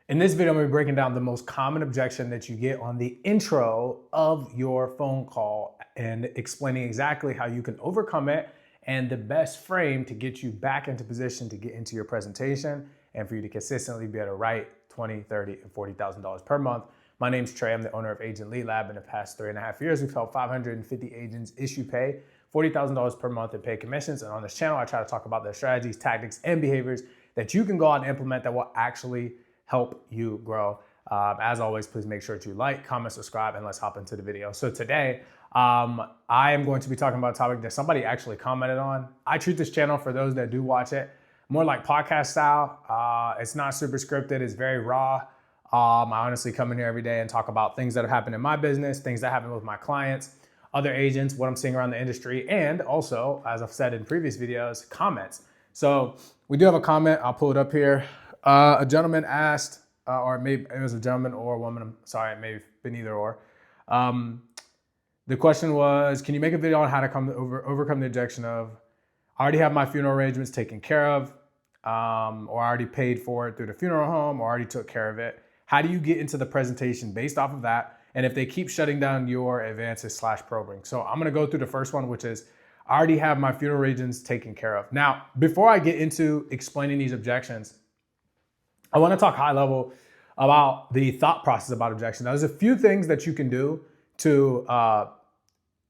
In this video, I'm gonna be breaking down the most common objection that you get on the intro of your phone call and explaining exactly how you can overcome it and the best frame to get you back into position to get into your presentation and for you to consistently be able to write $20,000, $30,000, and $40,000 per month. My name's Trey. I'm the owner of Agent Lead Lab. In the past 3.5 years, we've helped 550 agents issue pay $40,000 per month in paid commissions. And on this channel, I try to talk about the strategies, tactics, and behaviors that you can go out and implement that will actually help you grow. As always, please make sure to like, comment, subscribe, and let's hop into the video. So today, I am going to be talking about a topic that somebody actually commented on. I treat this channel, for those that do watch it, more like podcast style. It's not super scripted, it's very raw. I honestly come in here every day and talk about things that have happened in my business, things that happen with my clients, other agents, what I'm seeing around the industry, and also, as I've said in previous videos, comments. So we do have a comment, I'll pull it up here. A gentleman asked, or maybe it was a gentleman or a woman, I'm sorry, it may have been either or. The question was, can you make a video on how to overcome the objection of, I already have my funeral arrangements taken care of, or I already paid for it through the funeral home, or I already took care of it. How do you get into the presentation based off of that? And if they keep shutting down your advances / probing. So I'm gonna go through the first one, which is, I already have my funeral arrangements taken care of. Now, before I get into explaining these objections, I want to talk high level about the thought process about objection. Now, there's a few things that you can do to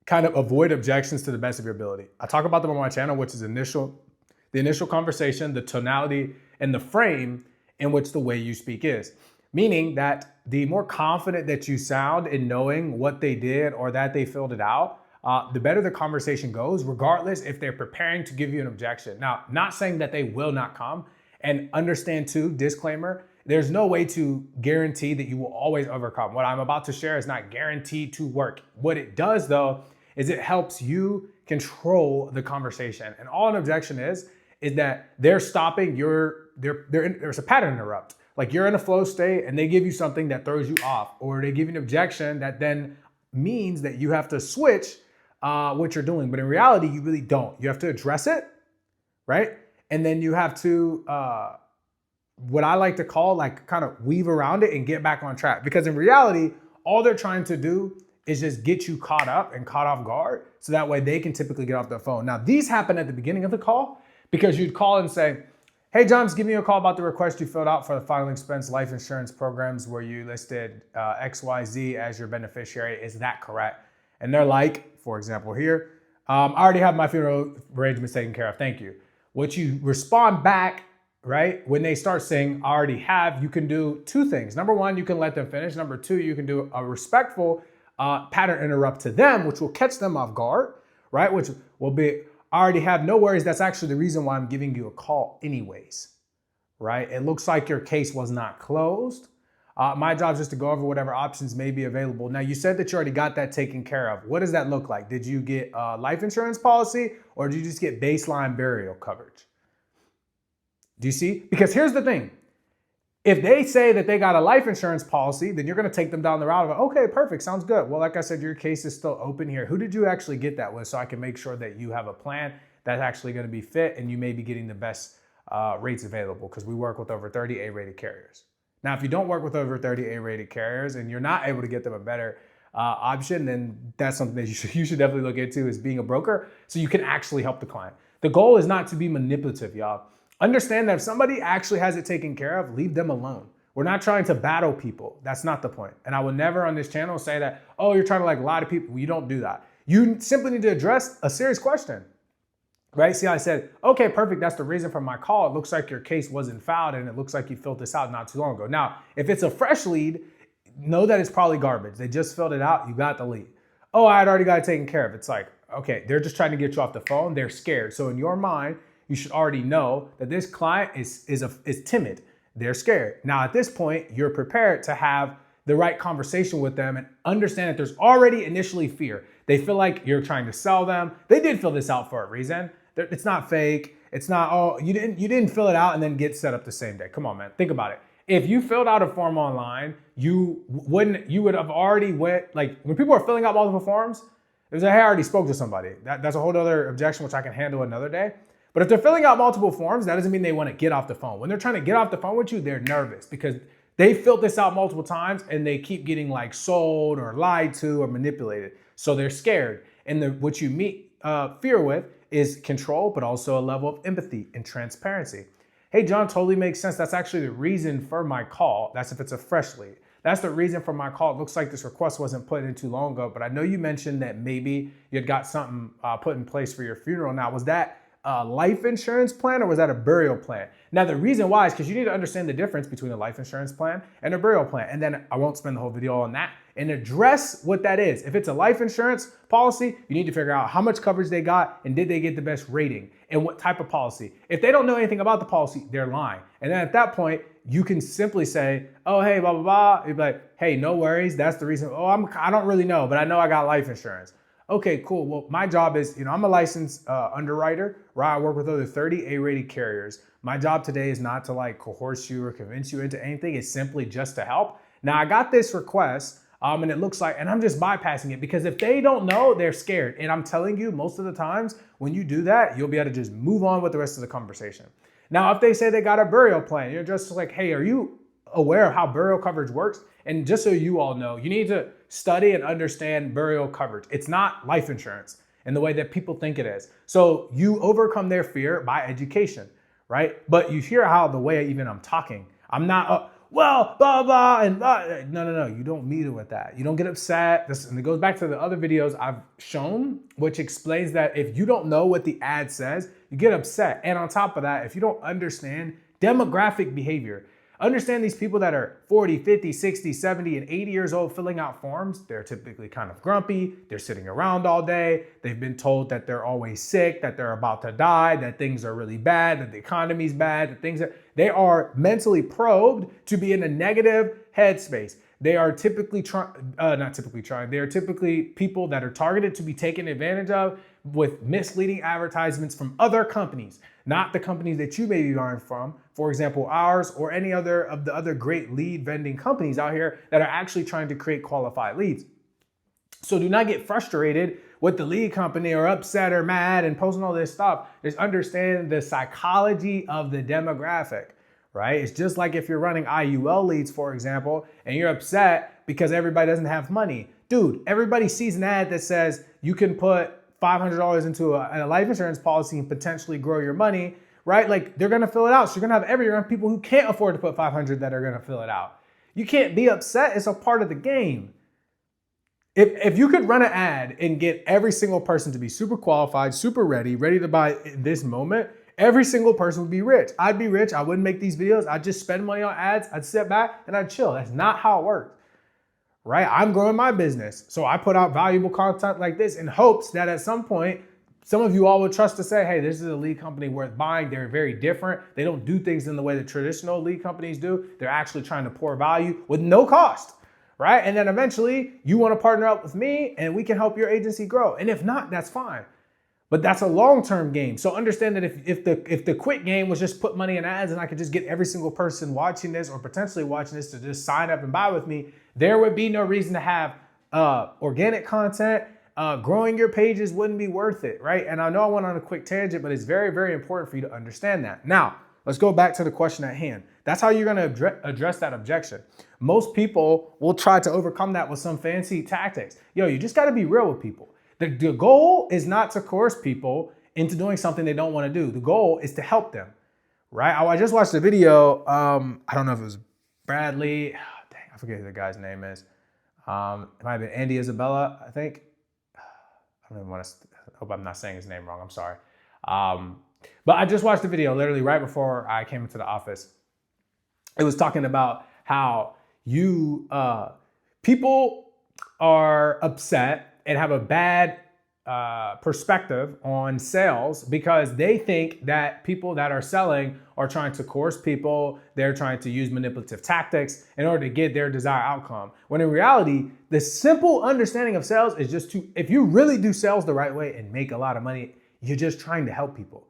kind of avoid objections to the best of your ability. I talk about them on my channel, which is the initial conversation, the tonality, and the frame in which the way you speak is. Meaning that the more confident that you sound in knowing what they did or that they filled it out, the better the conversation goes, regardless if they're preparing to give you an objection. Now, not saying that they will not come. And understand too, disclaimer, there's no way to guarantee that you will always overcome. What I'm about to share is not guaranteed to work. What it does though, is it helps you control the conversation. And all an objection is that they're stopping there's a pattern interrupt. Like you're in a flow state and they give you something that throws you off, or they give you an objection that then means that you have to switch what you're doing. But in reality, you really don't. You have to address it, right? And then you have to, what I like to call, like kind of weave around it and get back on track. Because in reality, all they're trying to do is just get you caught up and caught off guard. So that way they can typically get off their phone. Now, these happen at the beginning of the call because you'd call and say, hey, John, just giving you a call about the request you filled out for the final expense life insurance programs where you listed XYZ as your beneficiary. Is that correct? And they're like, for example here, I already have my funeral arrangements taken care of. Thank you. What you respond back, right, when they start saying, I already have, you can do two things. Number one, you can let them finish. Number two, you can do a respectful pattern interrupt to them, which will catch them off guard, right? Which will be, I already have, no worries. That's actually the reason why I'm giving you a call anyways, right? It looks like your case was not closed. My job is just to go over whatever options may be available. Now, you said that you already got that taken care of. What does that look like? Did you get a life insurance policy or did you just get baseline burial coverage? Do you see? Because here's the thing. If they say that they got a life insurance policy, then you're going to take them down the route of, okay, perfect, sounds good. Well, like I said, your case is still open here. Who did you actually get that with so I can make sure that you have a plan that's actually going to be fit and you may be getting the best rates available, because we work with over 30 A-rated carriers. Now, if you don't work with over 30 A-rated carriers and you're not able to get them a better option, then that's something that you should definitely look into, is being a broker so you can actually help the client. The goal is not to be manipulative, y'all. Understand that if somebody actually has it taken care of, leave them alone. We're not trying to battle people. That's not the point. And I will never on this channel say that, oh, you're trying to like lie to people. You don't do that. You simply need to address a serious question. Right? See, I said, okay, perfect. That's the reason for my call. It looks like your case wasn't filed and it looks like you filled this out not too long ago. Now, if it's a fresh lead, know that it's probably garbage. They just filled it out. You got the lead. Oh, I had already got it taken care of. It's like, okay, they're just trying to get you off the phone. They're scared. So in your mind, you should already know that this client is timid. They're scared. Now, at this point, you're prepared to have the right conversation with them and understand that there's already initially fear. They feel like you're trying to sell them. They did fill this out for a reason. It's not fake. It's not, oh, you didn't fill it out and then get set up the same day. Come on, man. Think about it. If you filled out a form online, you would have already went, like when people are filling out multiple forms, there's a, hey, I already spoke to somebody. That's a whole other objection, which I can handle another day. But if they're filling out multiple forms, that doesn't mean they want to get off the phone. When they're trying to get off the phone with you, they're nervous because They filled this out multiple times and they keep getting like sold or lied to or manipulated. So they're scared. And what you meet fear with is control, but also a level of empathy and transparency. Hey, John, totally makes sense. That's actually the reason for my call. That's if it's a fresh lead. That's the reason for my call. It looks like this request wasn't put in too long ago, but I know you mentioned that maybe you had got something put in place for your funeral. Now, was that a life insurance plan or was that a burial plan? Now, the reason why is because you need to understand the difference between a life insurance plan and a burial plan. And then I won't spend the whole video on that and address what that is. If it's a life insurance policy, you need to figure out how much coverage they got and did they get the best rating and what type of policy. If they don't know anything about the policy, they're lying. And then at that point, you can simply say, oh, hey, blah, blah, blah. You'd be like, hey, no worries. That's the reason. Oh, I don't really know, but I know I got life insurance. Okay, cool. Well, my job is, I'm a licensed underwriter, right? I work with over 30 A-rated carriers. My job today is not to like coerce you or convince you into anything. It's simply just to help. Now, I got this request and it looks like, and I'm just bypassing it because if they don't know, they're scared. And I'm telling you, most of the times when you do that, you'll be able to just move on with the rest of the conversation. Now, if they say they got a burial plan, you're just like, hey, are you aware of how burial coverage works? And just so you all know, you need to study and understand burial coverage. It's not life insurance in the way that people think it is. So you overcome their fear by education, right? But you hear how the way even I'm talking, I'm not, well, blah, blah, and blah. No. You don't meet it with that. You don't get upset. And it goes back to the other videos I've shown, which explains that if you don't know what the ad says, you get upset. And on top of that, if you don't understand demographic behavior, understand these people that are 40, 50, 60, 70, and 80 years old filling out forms. They're typically kind of grumpy. They're sitting around all day. They've been told that they're always sick, that they're about to die, that things are really bad, that the economy's bad, they are mentally probed to be in a negative headspace. They are typically they are typically people that are targeted to be taken advantage of with misleading advertisements from other companies, not the companies that you may be buying from. For example, ours or any other of the other great lead vending companies out here that are actually trying to create qualified leads. So do not get frustrated with the lead company or upset or mad and posting all this stuff. Just understand the psychology of the demographic, right? It's just like if you're running IUL leads, for example, and you're upset because everybody doesn't have money. Dude, everybody sees an ad that says you can put $500 into a life insurance policy and potentially grow your money, right? Like they're going to fill it out. So you're going to have people who can't afford to put 500 that are going to fill it out. You can't be upset. It's a part of the game. If you could run an ad and get every single person to be super qualified, super ready to buy in this moment, every single person would be rich. I'd be rich. I wouldn't make these videos. I'd just spend money on ads. I'd sit back and I'd chill. That's not how it works. Right? I'm growing my business. So I put out valuable content like this in hopes that at some point, some of you all would trust to say, hey, this is a lead company worth buying. They're very different. They don't do things in the way that traditional lead companies do. They're actually trying to pour value with no cost, right? And then eventually you want to partner up with me and we can help your agency grow. And if not, that's fine. But that's a long-term game. So understand that if the quick game was just put money in ads and I could just get every single person watching this or potentially watching this to just sign up and buy with me, there would be no reason to have organic content. Growing your pages wouldn't be worth it, right? And I know I went on a quick tangent, but it's very, very important for you to understand that. Now, let's go back to the question at hand. That's how you're going to address that objection. Most people will try to overcome that with some fancy tactics. You just got to be real with people. The goal is not to coerce people into doing something they don't want to do. The goal is to help them, right? I just watched a video. I don't know if it was Bradley. I forget who the guy's name is. It might have been Andy Isabella, I think. I don't even want to, I hope I'm not saying his name wrong. I'm sorry. But I just watched the video literally right before I came into the office. It was talking about how people are upset and have a bad perspective on sales because they think that people that are selling are trying to coerce people. They're trying to use manipulative tactics in order to get their desired outcome. When in reality, the simple understanding of sales is just if you really do sales the right way and make a lot of money, you're just trying to help people.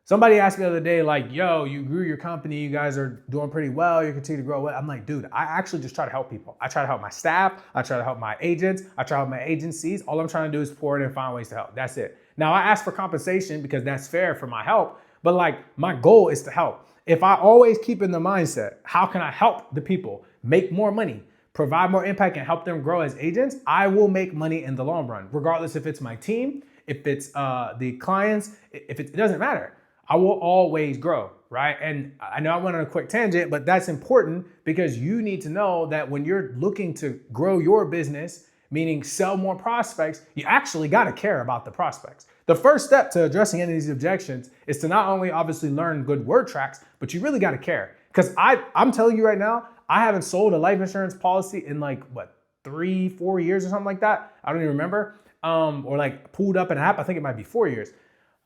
Somebody asked me the other day, like, yo, you grew your company. You guys are doing pretty well. You continue to grow well. I'm like, dude, I actually just try to help people. I try to help my staff. I try to help my agents. I try to help my agencies. All I'm trying to do is pour it and find ways to help. That's it. Now, I ask for compensation because that's fair for my help. But like, my goal is to help. if I always keep in the mindset, how can I help the people make more money, provide more impact, and help them grow as agents, I will make money in the long run, regardless if it's my team, if it's the clients, if it doesn't matter. I will always grow, right? And I know I went on a quick tangent, but that's important because you need to know that when you're looking to grow your business, meaning sell more prospects, you actually got to care about the prospects. The first step to addressing any of these objections is to not only obviously learn good word tracks, but you really got to care. Because I'm telling you right now, I haven't sold a life insurance policy in like, what, 3-4 years or something like that? I don't even remember. Or like pulled up an app. I think it might be 4 years.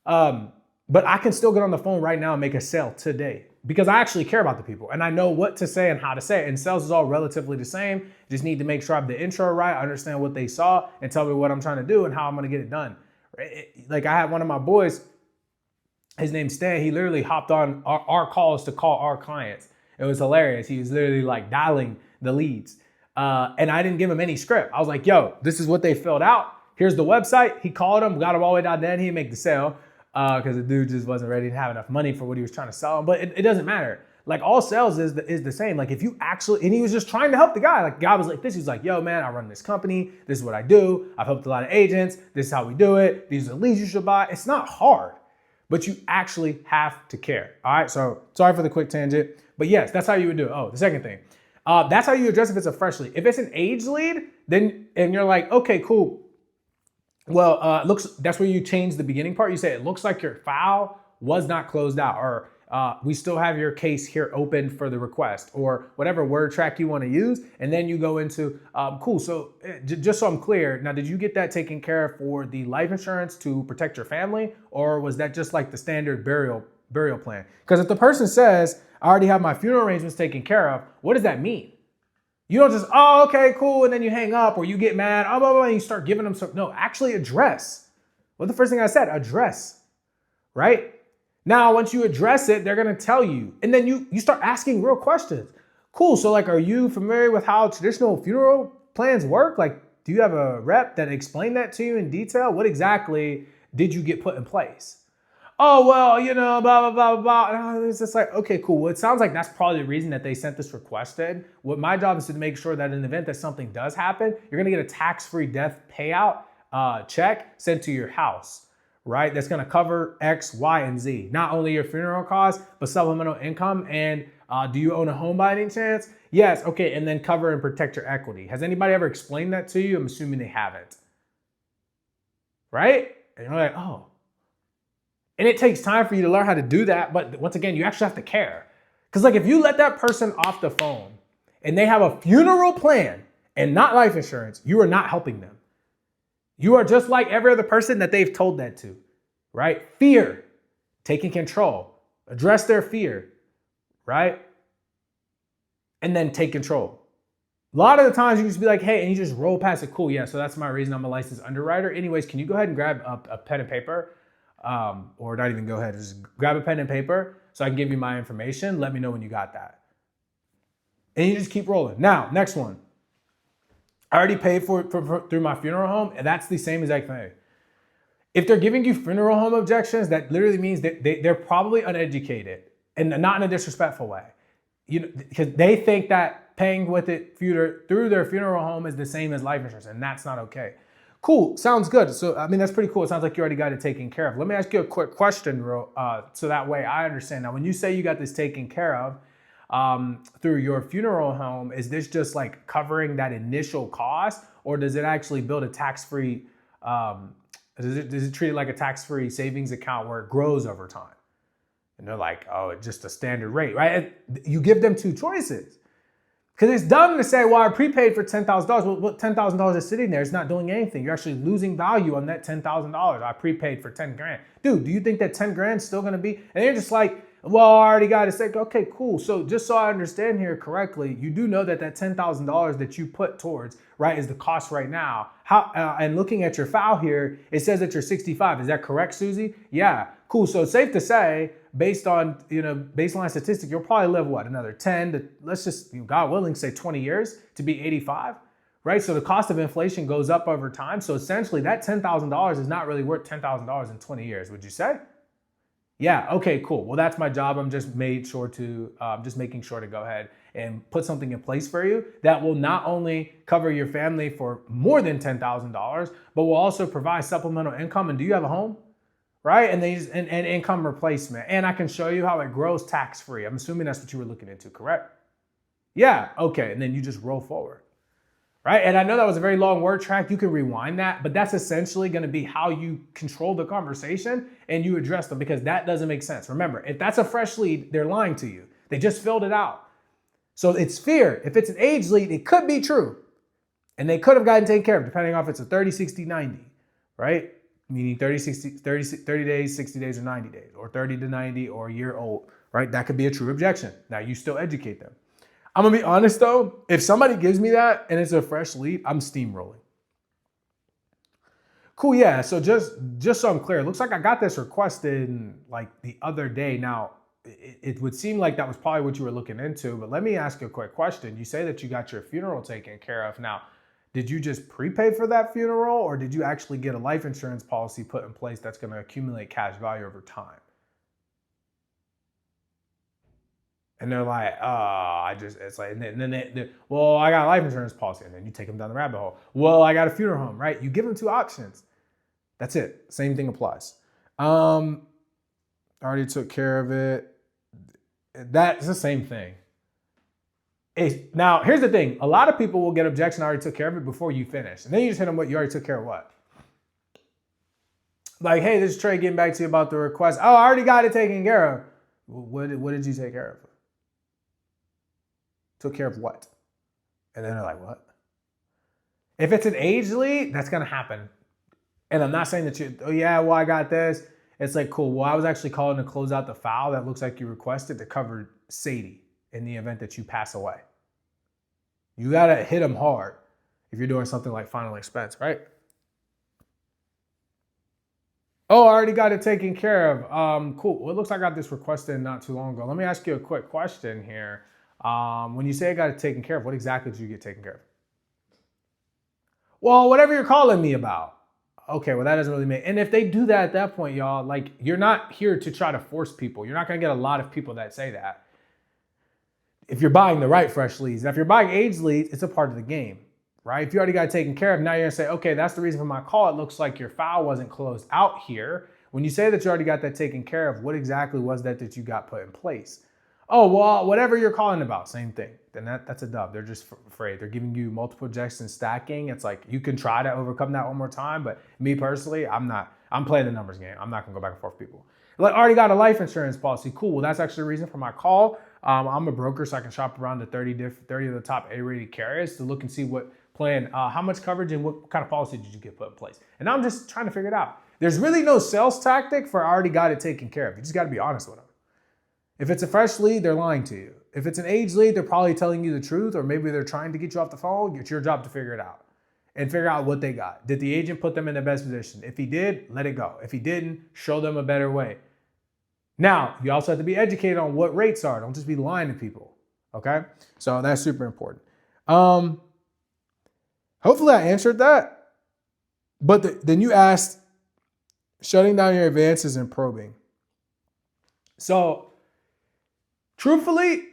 But I can still get on the phone right now and make a sale today because I actually care about the people and I know what to say and how to say it. And sales is all relatively the same. Just need to make sure I have the intro right, understand what they saw, and tell me what I'm trying to do and how I'm going to get it done. Like I had one of my boys, his name's Stan. He literally hopped on our calls to call our clients. It was hilarious. He was literally like dialing the leads. And I didn't give him any script. I was like, yo, this is what they filled out. Here's the website. He called him, got him all the way down there. He didn't make the sale because the dude just wasn't ready to have enough money for what he was trying to sell him. But it doesn't matter. Like all sales is the same. Like if you actually, and he was just trying to help the guy. Like the guy was like this. He's like, yo, man, I run this company. This is what I do. I've helped a lot of agents. This is how we do it. These are the leads you should buy. It's not hard, but you actually have to care. All right. So sorry for the quick tangent, but yes, that's how you would do it. Oh, the second thing. That's how you address if it's a fresh lead. If it's an age lead, then, and you're like, okay, cool. Well, that's where you change the beginning part. You say, it looks like your file was not closed out, or we still have your case here open for the request, or whatever word track you want to use. And then you go into, cool. So just so I'm clear, now, did you get that taken care of for the life insurance to protect your family? Or was that just like the standard burial plan? Because if the person says, I already have my funeral arrangements taken care of, what does that mean? You don't just, oh, okay, cool, and then you hang up, or you get mad, oh, blah, blah, and you start giving them some. No, actually address. What's the first thing I said? Address, right? Now, once you address it, they're gonna tell you, and then you start asking real questions. Cool, so like, are you familiar with how traditional funeral plans work? Like, do you have a rep that explained that to you in detail? What exactly did you get put in place? Oh, well, you know, blah, blah, blah, blah. And it's just like, okay, cool. Well, it sounds like that's probably the reason that they sent this request in. What my job is to make sure that in the event that something does happen, you're going to get a tax-free death payout check sent to your house, right? That's going to cover X, Y, and Z. Not only your funeral costs, but supplemental income. And do you own a home by any chance? Yes. Okay. And then cover and protect your equity. Has anybody ever explained that to you? I'm assuming they haven't. Right? And you're like, oh. And it takes time for you to learn how to do that. But once again, you actually have to care. Because like if you let that person off the phone and they have a funeral plan and not life insurance, you are not helping them. You are just like every other person that they've told that to, right? Fear, taking control, address their fear, right? And then take control. A lot of the times you just be like, hey, and you just roll past it. Cool, yeah, so that's my reason I'm a licensed underwriter. Anyways, can you go ahead and grab a pen and paper? Or not even go ahead, just grab a pen and paper so I can give you my information. Let me know when you got that. And you just keep rolling. Now, next one. I already paid for it through my funeral home, and that's the same exact thing. If they're giving you funeral home objections, that literally means that they're probably uneducated and not in a disrespectful way. Because they think that paying with it through their funeral home is the same as life insurance, and that's not okay. Cool, sounds good. So, I mean, that's pretty cool. It sounds like you already got it taken care of. Let me ask you a quick question, so that way I understand. Now, when you say you got this taken care of through your funeral home, is this just like covering that initial cost, or does it actually build a tax-free, does it treat it like a tax-free savings account where it grows over time? And they're like, oh, it's just a standard rate, right? You give them two choices. Because it's dumb to say, well, I prepaid for $10,000. Well, what $10,000 is sitting there? It's not doing anything. You're actually losing value on that $10,000. I prepaid for 10 grand. Dude, do you think that 10 grand is still going to be? And you're just like, well, I already got it. Like, okay, cool. So just so I understand here correctly, you do know that $10,000 that you put towards, right, is the cost right now. And looking at your file here, it says that you're 65. Is that correct, Susie? Yeah, cool. So it's safe to say, based on, baseline statistic, you'll probably live what, another 10 to, let's just, God willing, say 20 years to be 85, right? So the cost of inflation goes up over time. So essentially that $10,000 is not really worth $10,000 in 20 years, would you say? Yeah, okay, cool. Well, that's my job. I'm just making sure to go ahead and put something in place for you that will not only cover your family for more than $10,000, but will also provide supplemental income. And do you have a home? Right? And and income replacement. And I can show you how it grows tax-free. I'm assuming that's what you were looking into, correct? Yeah, okay. And then you just roll forward. Right? And I know that was a very long word track. You can rewind that, but that's essentially going to be how you control the conversation and you address them, because that doesn't make sense. Remember, if that's a fresh lead, they're lying to you. They just filled it out. So it's fear. If it's an age lead, it could be true. And they could have gotten taken care of, depending on if it's a 30, 60, 90, right? Meaning 30 days, 60 days, or 90 days, or 30 to 90, or a year old, right? That could be a true objection. Now you still educate them. I'm gonna be honest though, if somebody gives me that and it's a fresh lead, I'm steamrolling. Cool, yeah, so just so I'm clear, it looks like I got this requested like the other day. Now, it would seem like that was probably what you were looking into, but let me ask you a quick question. You say that you got your funeral taken care of. Now, did you just prepay for that funeral, or did you actually get a life insurance policy put in place that's gonna accumulate cash value over time? And they're like, it's like, and then well, I got a life insurance policy. And then you take them down the rabbit hole. Well, I got a funeral home, right? You give them two options. That's it. Same thing applies. Already took care of it. That's the same thing. Now, here's the thing. A lot of people will get objection, I already took care of it, before you finish. And then you just hit them with, you already took care of what? Like, hey, this is Trey getting back to you about the request. Oh, I already got it taken care of. What did you take care of? Took care of what? And then they're like, what? If it's an age lead, that's going to happen. And I'm not saying that oh yeah, well, I got this. It's like, cool. Well, I was actually calling to close out the file that looks like you requested to cover Sadie in the event that you pass away. You got to hit them hard if you're doing something like final expense, right? Oh, I already got it taken care of. Cool. Well, it looks like I got this requested not too long ago. Let me ask you a quick question here. When you say I got it taken care of, what exactly did you get taken care of? Well, whatever you're calling me about. Okay, well, that doesn't really make, and if they do that at that point, y'all, like, you're not here to try to force people. You're not going to get a lot of people that say that. If you're buying the right fresh leads. Now, if you're buying age leads, it's a part of the game, right? If you already got it taken care of, now you're going to say, okay, that's the reason for my call. It looks like your file wasn't closed out here. When you say that you already got that taken care of, what exactly was that you got put in place? Oh, well, whatever you're calling about, same thing. Then that's a dub. They're just afraid. They're giving you multiple objections stacking. It's like, you can try to overcome that one more time, but me personally, I'm playing the numbers game. I'm not gonna go back and forth with people. Like, already got a life insurance policy. Cool, well, that's actually the reason for my call. I'm a broker, so I can shop around to 30 of the top A-rated carriers to look and see what plan, how much coverage and what kind of policy did you get put in place. And I'm just trying to figure it out. There's really no sales tactic for I already got it taken care of. You just gotta be honest with them. If it's a fresh lead, they're lying to you. If it's an age lead, they're probably telling you the truth, or maybe they're trying to get you off the phone. It's your job to figure it out and figure out what they got. Did the agent put them in the best position? If he did, let it go. If he didn't, show them a better way. Now, you also have to be educated on what rates are. Don't just be lying to people, okay? So that's super important. Hopefully I answered that. But then you asked, shutting down your advances and probing. So, truthfully,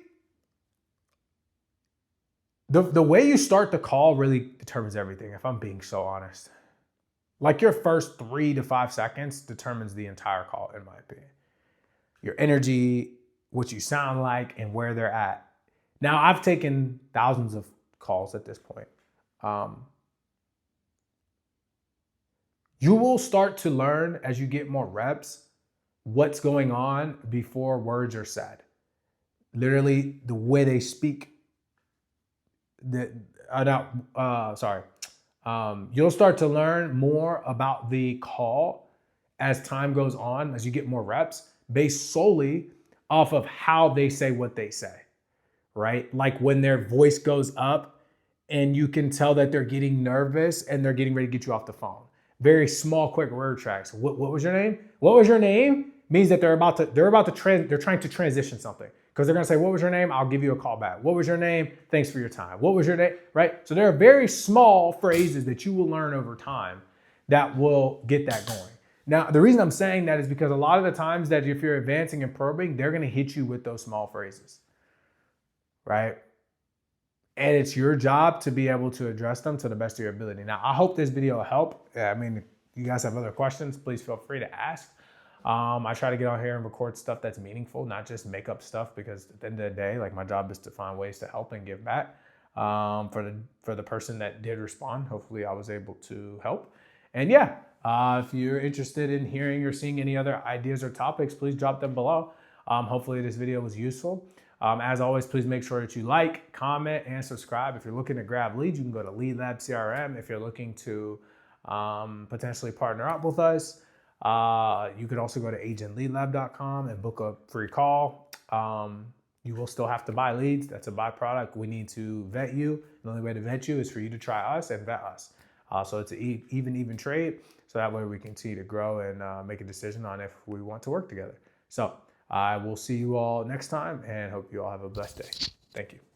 the way you start the call really determines everything, if I'm being so honest. Like, your first 3 to 5 seconds determines the entire call, in my opinion. Your energy, what you sound like, and where they're at. Now, I've taken thousands of calls at this point. You will start to learn, as you get more reps, what's going on before words are said. Literally, the way they speak. You'll start to learn more about the call as time goes on, as you get more reps, based solely off of how they say what they say, right? Like when their voice goes up and you can tell that they're getting nervous and they're getting ready to get you off the phone. Very small, quick word tracks. What was your name? What was your name? Means that they're trying to transition something. Because they're gonna say, what was your name? I'll give you a call back. What was your name? Thanks for your time. What was your name? Right? So there are very small phrases that you will learn over time that will get that going. Now, the reason I'm saying that is because a lot of the times that if you're advancing and probing, they're going to hit you with those small phrases, right? And it's your job to be able to address them to the best of your ability. Now, I hope this video will help. I mean, if you guys have other questions, please feel free to ask. I try to get on here and record stuff that's meaningful, not just make up stuff, because at the end of the day, like, my job is to find ways to help and give back. For the person that did respond, hopefully I was able to help. And yeah, if you're interested in hearing or seeing any other ideas or topics, please drop them below. Hopefully this video was useful. As always, please make sure that you like, comment, and subscribe. If you're looking to grab leads, you can go to Lead Lab CRM. If you're looking to potentially partner up with us, you could also go to agentleadlab.com and book a free call. You will still have to buy leads. That's a byproduct. We need to vet you. The only way to vet you is for you to try us and vet us. So it's an even trade. So that way we continue to grow and make a decision on if we want to work together. So I will see you all next time and hope you all have a blessed day. Thank you.